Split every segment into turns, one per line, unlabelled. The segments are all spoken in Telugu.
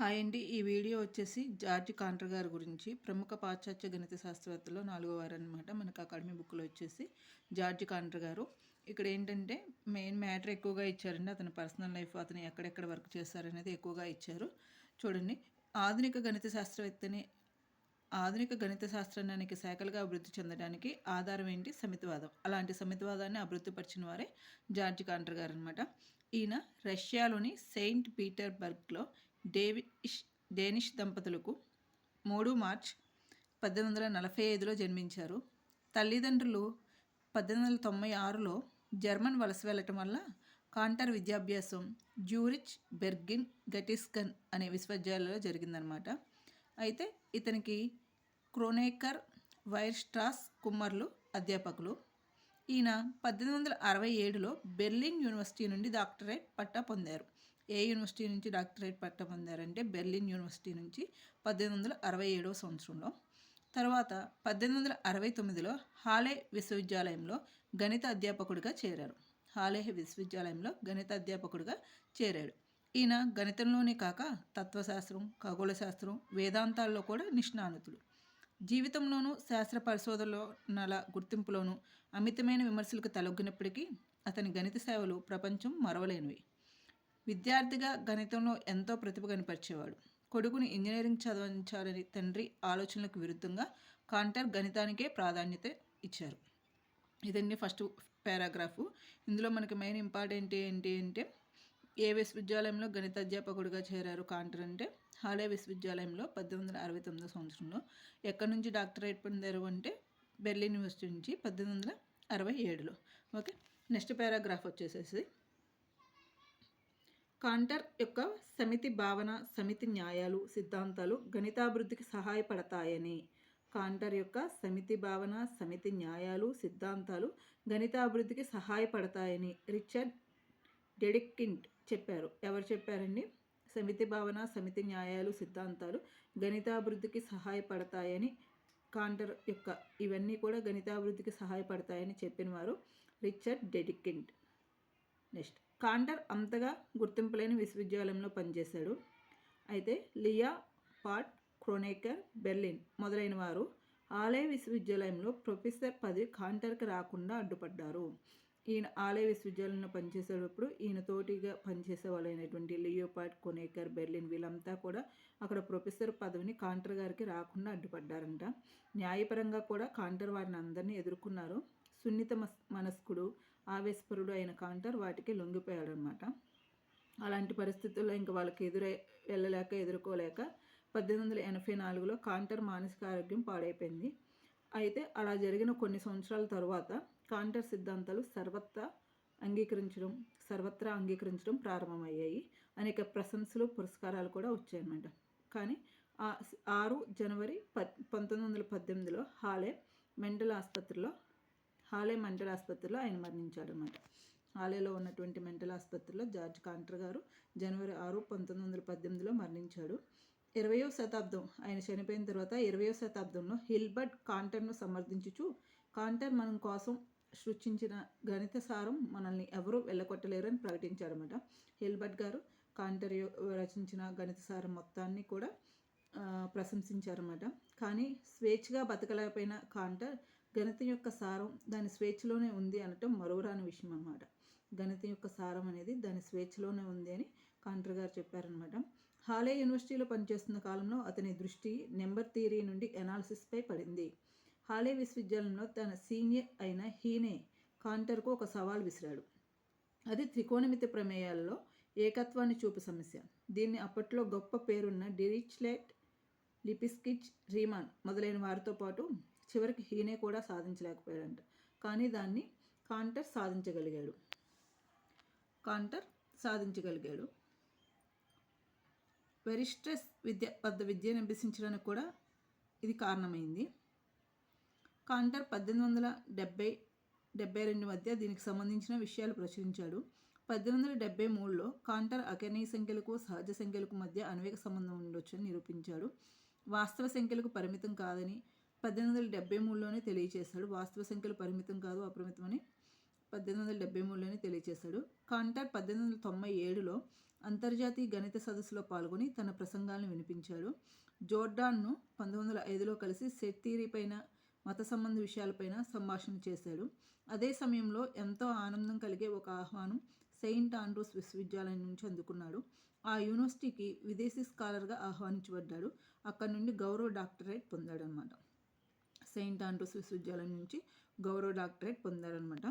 హాయ్ అండి. ఈ వీడియో వచ్చేసి జార్జ్ కాంటర్ గారి గురించి. ప్రముఖ పాశ్చాత్య గణిత శాస్త్రవేత్తలో 4వ వారనమాట. మనకు అకాడమీ బుక్‌లో వచ్చేసి జార్జ్ కాంటర్ గారు. ఇక్కడ ఏంటంటే మెయిన్ మ్యాటర్ ఎక్కువగా ఇచ్చారండి. అతని పర్సనల్ లైఫ్, అతను ఎక్కడెక్కడ వర్క్ చేశారనేది ఎక్కువగా ఇచ్చారు. చూడండి, ఆధునిక గణిత శాస్త్రవేత్తని ఆధునిక గణిత శాస్త్రానికి శాఖలుగా అభివృద్ధి చెందడానికి ఆధారం ఏంటి? సమితివాదం. అలాంటి సమితివాదాన్ని అభివృద్ధిపరిచిన వారే జార్జ్ కాంటర్ గారు అనమాట. ఈయన రష్యాలోని సెయింట్ పీటర్బర్గ్లో డేనిష్ దంపతులకు 3 మార్చ్ 1845లో జన్మించారు. తల్లిదండ్రులు 1896లో జర్మన్ వలస వెళ్ళటం వల్ల కాంటర్ విద్యాభ్యాసం జ్యూరిచ్, బెర్గిన్, గటిస్గన్ అనే విశ్వవిద్యాలయాల్లో జరిగిందనమాట. అయితే ఇతనికి క్రోనేకర్, వైర్స్ట్రాస్ కుమ్మర్లు అధ్యాపకులు. ఈయన 1867లో బెర్లిన్ యూనివర్సిటీ నుండి డాక్టరేట్ పట్టా పొందారు. ఏ యూనివర్సిటీ నుంచి డాక్టరేట్ పట్టా పొందారంటే బెర్లిన్ యూనివర్సిటీ నుంచి 1867వ సంవత్సరంలో. తర్వాత 1869లో హాలే విశ్వవిద్యాలయంలో గణిత అధ్యాపకుడిగా చేరారు. హాలే విశ్వవిద్యాలయంలో గణిత అధ్యాపకుడిగా చేరాడు. ఈయన గణితంలోనే కాక తత్వశాస్త్రం, ఖగోళశాస్త్రం, వేదాంతాల్లో కూడా నిష్ణాతులు. జీవితంలోనూ శాస్త్ర పరిశోధనల గుర్తింపులోనూ అమితమైన విమర్శలకు తలొగ్గినప్పటికీ అతని గణిత సేవలు ప్రపంచం మరవలేనివి. విద్యార్థిగా గణితంలో ఎంతో ప్రతిభ కనపరిచేవాడు. కొడుకుని ఇంజనీరింగ్ చదివించాలని తండ్రి ఆలోచనలకు విరుద్ధంగా కాంటర్ గణితానికే ప్రాధాన్యత ఇచ్చారు. ఇదండి ఫస్ట్ పారాగ్రాఫు. ఇందులో మనకి మెయిన్ ఇంపార్టెంట్ ఏంటి అంటే ఏ విశ్వవిద్యాలయంలో గణిత అధ్యాపకుడిగా చేరారు కాంటర్ అంటే హాలే విశ్వవిద్యాలయంలో 1869 సంవత్సరంలో. ఎక్కడి నుంచి డాక్టరేట్ పొందారు అంటే బెర్లిన్ యూనివర్సిటీ నుంచి 1867లో. ఓకే, నెక్స్ట్ పారాగ్రాఫ్ వచ్చేసేసి కాంటర్ యొక్క సమితి భావన, సమితి న్యాయాలు, సిద్ధాంతాలు గణితాభివృద్ధికి సహాయపడతాయని. కాంటర్ యొక్క సమితి భావన, సమితి న్యాయాలు, సిద్ధాంతాలు గణితాభివృద్ధికి సహాయపడతాయని రిచర్డ్ డెడికిండ్ చెప్పారు. ఎవరు చెప్పారండి? సమితి భావన, సమితి న్యాయాలు, సిద్ధాంతాలు గణితాభివృద్ధికి సహాయపడతాయని కాంటర్ యొక్క ఇవన్నీ కూడా గణితాభివృద్ధికి సహాయపడతాయని చెప్పిన వారు రిచర్డ్ డెడికిండ్. నెక్స్ట్, కాంటర్ అంతగా గుర్తింపులేని విశ్వవిద్యాలయంలో పనిచేశాడు. అయితే లియా పాట్, క్రోనేకర్, బెర్లిన్ మొదలైన వారు ఆలయ విశ్వవిద్యాలయంలో ప్రొఫెసర్ పదవి కాంటర్కి రాకుండా అడ్డుపడ్డారు. ఈయన ఆలయ విశ్వవిద్యాలయంలో పనిచేసేటప్పుడు ఈయన తోటిగా పనిచేసే వాళ్ళైనటువంటి లియోపార్డ్, కొనేకర్, బెర్లిన్ వీళ్ళంతా కూడా అక్కడ ప్రొఫెసర్ పదవిని కాంటర్ గారికి రాకుండా అడ్డుపడ్డారంట. న్యాయపరంగా కూడా కాంటర్ వారిని అందరినీ ఎదుర్కొన్నారు. సున్నిత మనస్కుడు, ఆవేశపరుడు అయిన కాంటర్ వాటికి లొంగిపోయాడు అనమాట. అలాంటి పరిస్థితుల్లో ఇంకా వాళ్ళకి ఎదుర్కోలేక 1884లో కాంటర్ మానసిక ఆరోగ్యం పాడైపోయింది. అయితే అలా జరిగిన కొన్ని సంవత్సరాల తర్వాత కాంటర్ సిద్ధాంతాలు సర్వత్రా అంగీకరించడం ప్రారంభమయ్యాయి. అనేక ప్రశంసలు, పురస్కారాలు కూడా వచ్చాయన్నమాట. కానీ 6 జనవరి 1918లో హాలే మెంటల్ ఆసుపత్రిలో ఆయన మరణించాడు అనమాట. హాలేలో ఉన్నటువంటి మెంటల్ ఆసుపత్రిలో జార్జ్ కాంటర్ గారు జనవరి 6, 1918లో మరణించాడు. 20వ శతాబ్దం ఆయన చనిపోయిన తర్వాత 20వ శతాబ్దంలో హిల్బర్ట్ కాంటర్ను సమర్థించుచు కాంటర్ మనం కోసం సృష్టించిన గణిత సారం మనల్ని ఎవరూ వెళ్ళగొట్టలేరు అని ప్రకటించారన్నమాట. హిల్బర్ట్ గారు కాంటర్ రచించిన గణిత సారం మొత్తాన్ని కూడా ప్రశంసించారన్నమాట. కానీ స్వేచ్ఛగా బతకలేకపోయిన కాంటర్ గణితం యొక్క సారం దాని స్వేచ్ఛలోనే ఉంది అనటం మరోరాని విషయం అన్నమాట. గణితం యొక్క సారం అనేది దాని స్వేచ్ఛలోనే ఉంది అని కాంటర్ గారు చెప్పారనమాట. హాలే యూనివర్సిటీలో పనిచేస్తున్న కాలంలో అతని దృష్టి నెంబర్ థియరీ నుండి ఎనాలిసిస్పై పడింది. హాలే విశ్వవిద్యాలయంలో తన సీనియర్ అయిన హీనే కాంటర్కు ఒక సవాల్ విసిరాడు. అది త్రికోణమితి ప్రమేయాలలో ఏకత్వాన్ని చూపు సమస్య. దీన్ని అప్పట్లో గొప్ప పేరున్న డిరిచ్లెట్, లిప్స్కిచ్, రీమాన్ మొదలైన వారితో పాటు చివరికి హీనే కూడా సాధించలేకపోయాడంట. కానీ దాన్ని కాంటర్ సాధించగలిగాడు. వెరిస్ట్రెస్ విద్యను అభ్యసించడానికి కూడా ఇది కారణమైంది. కాంటర్ 1872 మధ్య దీనికి సంబంధించిన విషయాలు ప్రచురించాడు. 1873లో కాంటర్ అకర్ణీయ సంఖ్యలకు సహజ సంఖ్యలకు మధ్య అన్వేక సంబంధం ఉండొచ్చని నిరూపించాడు. వాస్తవ సంఖ్యలకు పరిమితం కాదని 1873లోనే తెలియచేశాడు. వాస్తవ సంఖ్యలు పరిమితం కాదు, అపరిమితమని 1873లోనే తెలియచేశాడు. కాంటర్ 1897లో అంతర్జాతీయ గణిత సదస్సులో పాల్గొని తన ప్రసంగాలను వినిపించాడు. జోర్డాన్ను 1905లో కలిసి సెట్ థియరీ పైన, మత సంబంధ విషయాలపైన సంభాషణ చేశాడు. అదే సమయంలో ఎంతో ఆనందం కలిగే ఒక ఆహ్వానం సెయింట్ ఆండ్రూస్ విశ్వవిద్యాలయం నుంచి అందుకున్నాడు. ఆ యూనివర్సిటీకి విదేశీ స్కాలర్గా ఆహ్వానించబడ్డాడు. అక్కడి నుండి గౌరవ డాక్టరేట్ పొందాడనమాట. సెయింట్ ఆండ్రూస్ విశ్వవిద్యాలయం నుంచి గౌరవ డాక్టరేట్ పొందారనమాట.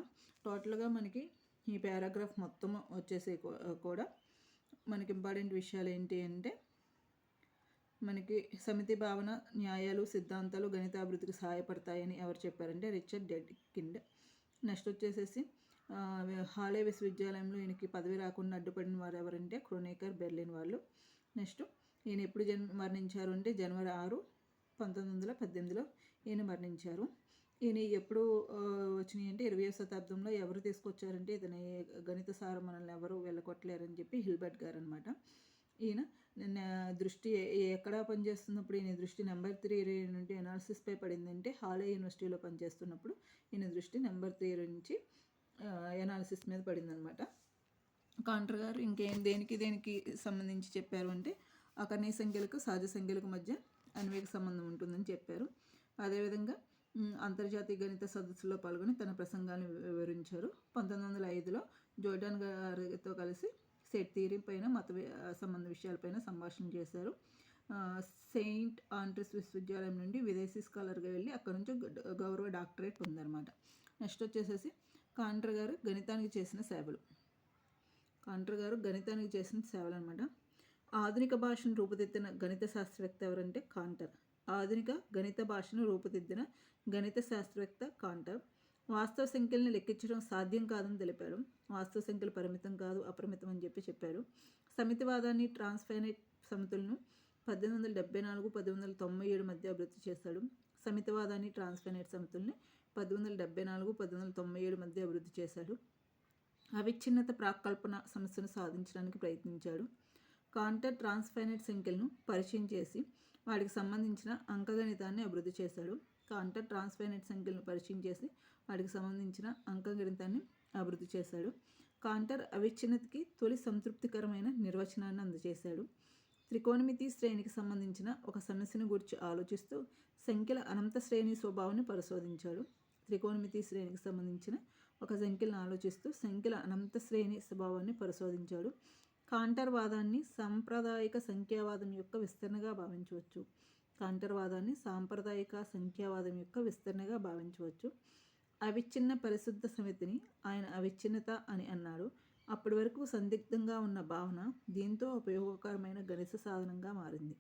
టోటల్గా మనకి ఈ పారాగ్రాఫ్ మొత్తం వచ్చేసి కూడా మనకి ఇంపార్టెంట్ విషయాలు ఏంటి అంటే, మనకి సమితి భావన, న్యాయాలు, సిద్ధాంతాలు గణితాభివృద్ధికి సహాయపడతాయని ఎవరు చెప్పారంటే రిచర్డ్ డెడ్కిండ్. నెక్స్ట్ వచ్చేసేసి హాలే విశ్వవిద్యాలయంలో ఈయనకి పదవి రాకుండా అడ్డుపడిన వారు ఎవరంటే క్రోనేకర్, బెర్లిన్ వాళ్ళు. నెక్స్ట్ ఈయన ఎప్పుడు మరణించారు అంటే జనవరి 6, 1918లో ఈయన మరణించారు. ఈయన ఎప్పుడు వచ్చినాయి అంటే 20వ శతాబ్దంలో ఎవరు తీసుకొచ్చారంటే ఇతని గణిత సారం మనల్ని ఎవరు వెళ్ళగొట్టలేరని చెప్పి హిల్బర్ట్ గారు అనమాట. ఈయన దృష్టి ఎక్కడ పనిచేస్తున్నప్పుడు ఈయన దృష్టి నెంబర్ 3 నుండి ఎనాలిసిస్పై పడిందంటే హాలే యూనివర్సిటీలో పనిచేస్తున్నప్పుడు ఈయన దృష్టి నెంబర్ 3 నుంచి ఎనాలిసిస్ మీద పడిందనమాట. కాంటర్ గారు దేనికి సంబంధించి చెప్పారు అంటే అకర్ణీయ సంఖ్యలకు సహజ సంఖ్యలకు మధ్య అన్వేక సంబంధం ఉంటుందని చెప్పారు. అదేవిధంగా అంతర్జాతీయ గణిత సదస్సులో పాల్గొని తన ప్రసంగాన్ని వివరించారు. 1905లో జోర్డాన్ గారితో కలిసి సెట్ థియరీ పైన, మత సంబంధ విషయాలపైన సంభాషణ చేశారు. సెయింట్ ఆండ్రూస్ విశ్వవిద్యాలయం నుండి విదేశీ స్కాలర్గా వెళ్ళి అక్కడ నుంచి గౌరవ డాక్టరేట్ పొందారన్నమాట. నెక్స్ట్ వచ్చేసేసి కాంటర్ గారు గణితానికి చేసిన సేవలు. కాంటర్ గారు గణితానికి చేసిన సేవలు అనమాట. ఆధునిక భాషను రూపుదిద్దిన గణిత శాస్త్రవేత్త ఎవరంటే కాంటర్. ఆధునిక గణిత భాషను రూపుదిద్దిన గణిత శాస్త్రవేత్త కాంటర్. వాస్తవ సంఖ్యలను లెక్కించడం సాధ్యం కాదని తెలిపాడు. వాస్తవ సంఖ్యలు పరిమితం కాదు, అపరిమితం అని చెప్పారు. సమితివాదాన్ని, ట్రాన్స్ఫైనైట్ సమతులను 1874, 1897 మధ్య అభివృద్ధి చేశాడు. సమితివాదాన్ని, ట్రాన్స్ఫైనైట్ సమతుల్ని 1874, 1897 మధ్య అభివృద్ధి చేశాడు. అవిచ్ఛిన్నత ప్రాకల్పన సమస్యను సాధించడానికి ప్రయత్నించాడు. కాంటర్ ట్రాన్స్ఫైనైట్ సంఖ్యలను పరిచయం చేసి వాటికి సంబంధించిన అంకగణితాన్ని అభివృద్ధి చేశాడు. కాంటర్ ట్రాన్స్ఫైనైట్ సంఖ్యలను పరిచయం చేసి వాటికి సంబంధించిన అంకగణితాన్ని అభివృద్ధి చేశాడు. కాంటర్ అవిచ్ఛిన్నతకి తొలి సంతృప్తికరమైన నిర్వచనాన్ని అందజేశాడు. త్రికోణమితి శ్రేణికి సంబంధించిన ఒక సమస్యను గురించి ఆలోచిస్తూ సంఖ్యల అనంత శ్రేణి స్వభావాన్ని పరిశోధించాడు. త్రికోణమితి శ్రేణికి సంబంధించిన ఒక సంఖ్యలను ఆలోచిస్తూ సంఖ్యల అనంత శ్రేణి స్వభావాన్ని పరిశోధించాడు. కాంటర్ వాదాన్ని సాంప్రదాయిక సంఖ్యావాదం యొక్క విస్తరణగా భావించవచ్చు. కాంటర్ వాదాన్ని సాంప్రదాయిక సంఖ్యావాదం యొక్క విస్తరణగా భావించవచ్చు. అవిచ్ఛిన్న పరిశుద్ధ సమితిని ఆయన అవిచ్ఛిన్నత అని అన్నాడు. అప్పటి వరకు సందిగ్ధంగా ఉన్న భావన దీంతో ఉపయోగకరమైన గణిత సాధనంగా మారింది.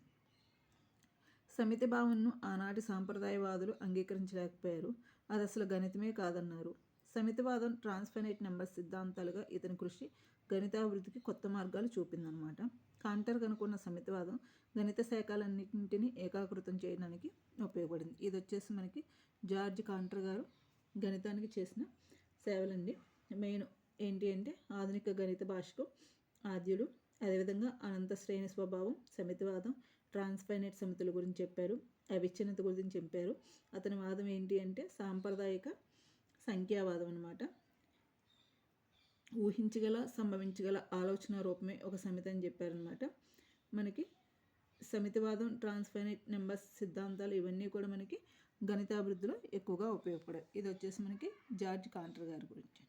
సమితి భావనను ఆనాటి సాంప్రదాయవాదులు అంగీకరించలేకపోయారు. అది అసలు గణితమే కాదన్నారు. సమితివాదం, ట్రాన్స్ఫైనైట్ నెంబర్ సిద్ధాంతాలుగా ఇతని కృషి గణితాభివృద్ధికి కొత్త మార్గాలు చూపిందన్నమాట. కాంటర్ కనుక్కున్న సమితివాదం గణిత శాఖలన్నింటినీ ఏకాకృతం చేయడానికి ఉపయోగపడింది. ఇది వచ్చేసి మనకి జార్జ్ కాంటర్ గారు గణితానికి చేసిన సేవలండి. మెయిన్ ఏంటి అంటే ఆధునిక గణిత భాషకు ఆద్యుడు, అదేవిధంగా అనంత శ్రేణి స్వభావం, సమితివాదం, ట్రాన్స్ఫైనైట్ సమితుల గురించి చెప్పారు. అవిచ్ఛిన్నత గురించి చెప్పారు. అతని వాదం ఏంటి అంటే సాంప్రదాయిక సంఖ్యావాదం అన్నమాట. ఊహించగల, సంభవించగల ఆలోచన రూపమే ఒక సమితి అని చెప్పారనమాట. మనకి సమితివాదం, ట్రాన్స్ఫైనైట్ నెంబర్స్ సిద్ధాంతాలు ఇవన్నీ కూడా మనకి గణితాభివృద్ధిలో ఎక్కువగా ఉపయోగపడాయి. ఇది వచ్చేసి మనకి జార్జ్ కాంటర్ గారి గురించి.